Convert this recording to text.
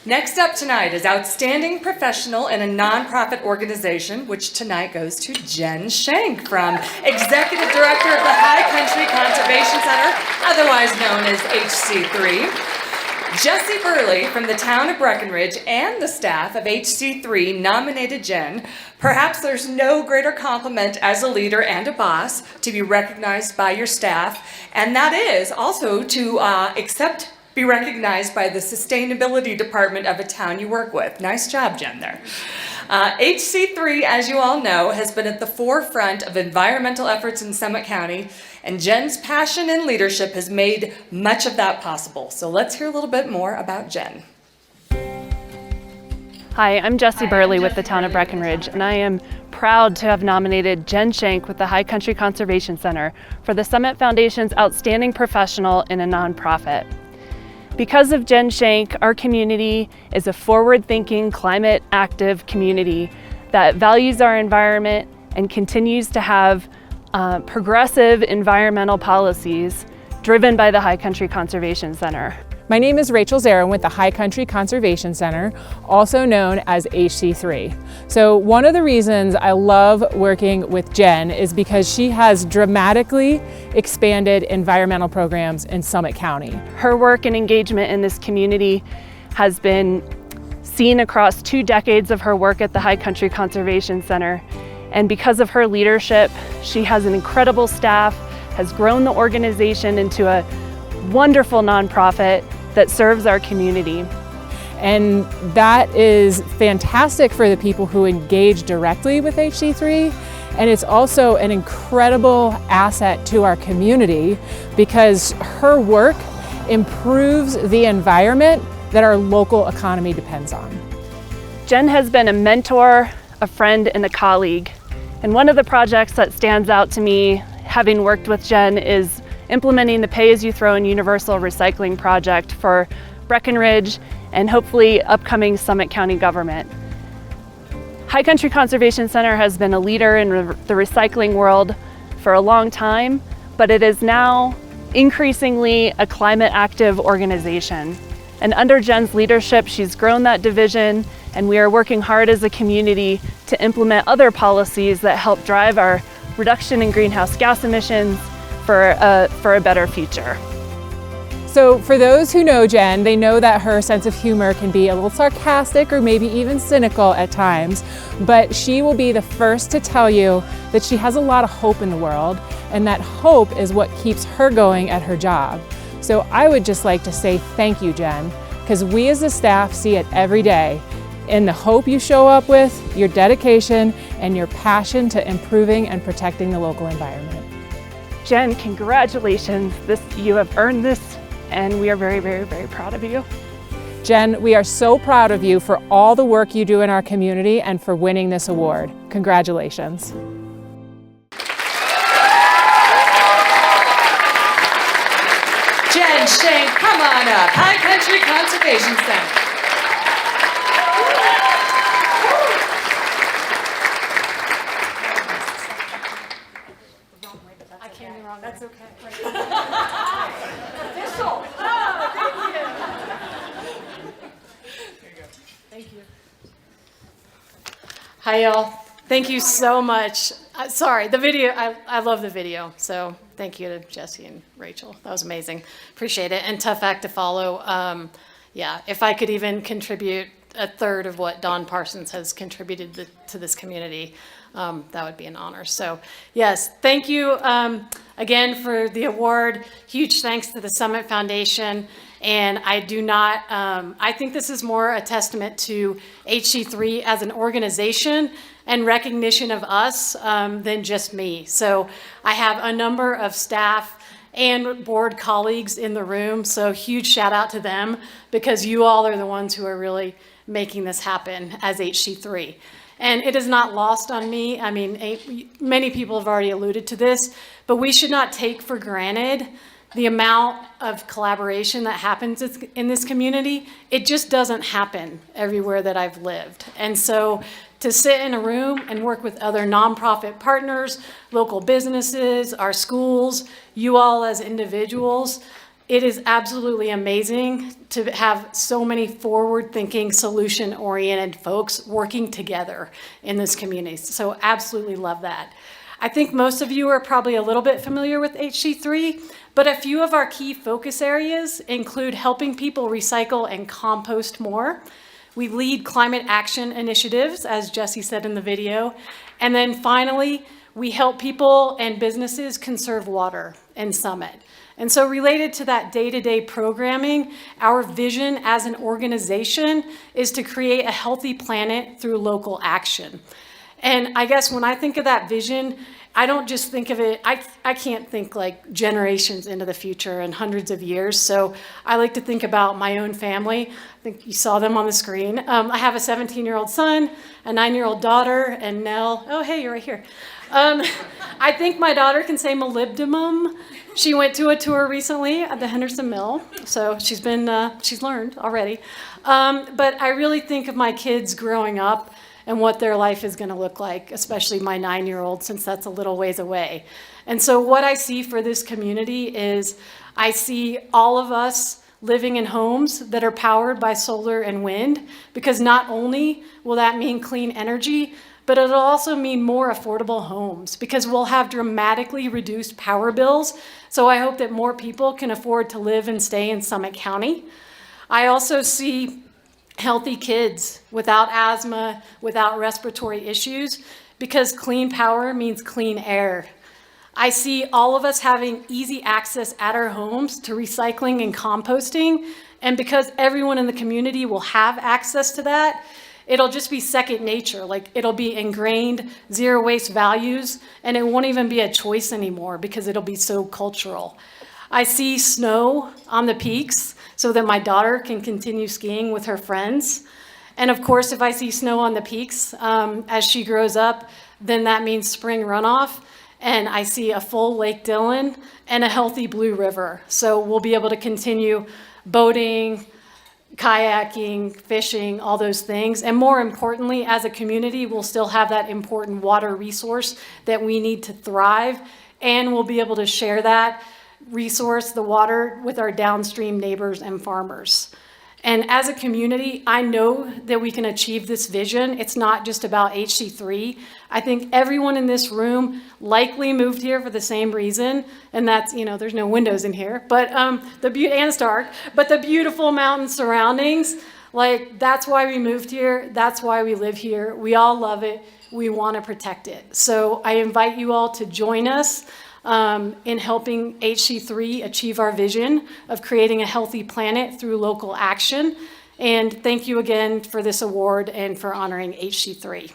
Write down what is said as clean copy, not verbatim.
Next up tonight is Outstanding Professional in a Nonprofit Organization, which tonight goes to Jen Schenk from Executive Director of the High Country Conservation Center, otherwise known as HC3. Jesse Burley from the town of Breckenridge and the staff of HC3 nominated Jen. Perhaps there's no greater compliment as a leader and a boss to be recognized by your staff, and that is also to be recognized by the sustainability department of a town you work with. Nice job, Jen, there. HC3, as you all know, has been at the forefront of environmental efforts in Summit County, and Jen's passion and leadership has made much of that possible. So let's hear a little bit more about Jen. Hi, I'm Jesse Burley with the town of Breckenridge, and I am proud to have nominated Jen Schenk with the High Country Conservation Center for the Summit Foundation's Outstanding Professional in a Nonprofit. Because of Jen Schenk, our community is a forward-thinking, climate-active community that values our environment and continues to have progressive environmental policies driven by the High Country Conservation Center. My name is Rachel Zarin with the High Country Conservation Center, also known as HC3. So one of the reasons I love working with Jen is because she has dramatically expanded environmental programs in Summit County. Her work and engagement in this community has been seen across 2 decades of her work at the High Country Conservation Center. And because of her leadership, she has an incredible staff, has grown the organization into a wonderful nonprofit that serves our community. And that is fantastic for the people who engage directly with HC3. And it's also an incredible asset to our community because her work improves the environment that our local economy depends on. Jen has been a mentor, a friend, and a colleague. And one of the projects that stands out to me, having worked with Jen, is implementing the pay-as-you-throw and universal recycling project for Breckenridge and hopefully upcoming Summit County government. High Country Conservation Center has been a leader in the recycling world for a long time, but it is now increasingly a climate-active organization. And under Jen's leadership, she's grown that division, and we are working hard as a community to implement other policies that help drive our reduction in greenhouse gas emissions for a better future. So for those who know Jen, they know that her sense of humor can be a little sarcastic or maybe even cynical at times, but she will be the first to tell you that she has a lot of hope in the world, and that hope is what keeps her going at her job. So I would just like to say thank you, Jen, because we as a staff see it every day in the hope you show up with, your dedication, and your passion to improving and protecting the local environment. Jen, congratulations. You have earned this, and we are very, very, very proud of you. Jen, we are so proud of you for all the work you do in our community and for winning this award. Congratulations. Jen Schenk, come on up. High Country Conservation Center. I came the wrong way. That's okay. Official. Oh, thank you. There you go. Thank you. Hi, y'all. Thank you so much. Sorry, the video, I love the video. So thank you to Jesse and Rachel. That was amazing. Appreciate it. And tough act to follow. Yeah, if I could even contribute a third of what Don Parsons has contributed to this community, that would be an honor. So yes, thank you again for the award. Huge thanks to the Summit Foundation. And I think this is more a testament to HC3 as an organization and recognition of us than just me. So I have a number of staff and board colleagues in the room. So huge shout out to them because you all are the ones who are really making this happen as HC3. And it is not lost on me. I mean, many people have already alluded to this, but we should not take for granted the amount of collaboration that happens in this community. It just doesn't happen everywhere that I've lived. And so to sit in a room and work with other nonprofit partners, local businesses, our schools, you all as individuals, it is absolutely amazing to have so many forward-thinking, solution-oriented folks working together in this community. So absolutely love that. I think most of you are probably a little bit familiar with HC3, but a few of our key focus areas include helping people recycle and compost more. We lead climate action initiatives, as Jesse said in the video. And then finally, we help people and businesses conserve water in Summit. And so related to that day-to-day programming, our vision as an organization is to create a healthy planet through local action. And I guess when I think of that vision, I don't just think of it, I can't think like generations into the future and hundreds of years. So I like to think about my own family. I think you saw them on the screen. I have a 17-year-old son, a 9-year-old daughter, and Nell. Oh, hey, you're right here. I think my daughter can say molybdenum. She went to a tour recently at the Henderson Mill, so she's learned already. But I really think of my kids growing up and what their life is going to look like, especially my 9-year-old, since that's a little ways away. And so what I see for this community is I see all of us living in homes that are powered by solar and wind, because not only will that mean clean energy, but it'll also mean more affordable homes, because we'll have dramatically reduced power bills. So I hope that more people can afford to live and stay in Summit County. I also see healthy kids without asthma, without respiratory issues, because clean power means clean air. I see all of us having easy access at our homes to recycling and composting, and because everyone in the community will have access to that, it'll just be second nature. Like, it'll be ingrained zero waste values, and it won't even be a choice anymore because it'll be so cultural. I see snow on the peaks so that my daughter can continue skiing with her friends. And of course, if I see snow on the peaks as she grows up, then that means spring runoff. And I see a full Lake Dillon and a healthy Blue River. So we'll be able to continue boating, kayaking, fishing, all those things. And more importantly, as a community, we'll still have that important water resource that we need to thrive. And we'll be able to share that resource, the water, with our downstream neighbors and farmers. And as a community, I know that we can achieve this vision. It's not just about HC3. I think everyone in this room likely moved here for the same reason, and that's, there's no windows in here, but and it's dark, but the beautiful mountain surroundings, like, that's why we moved here. That's why we live here. We all love it. We want to protect it. So I invite you all to join us in helping HC3 achieve our vision of creating a healthy planet through local action. And thank you again for this award and for honoring HC3.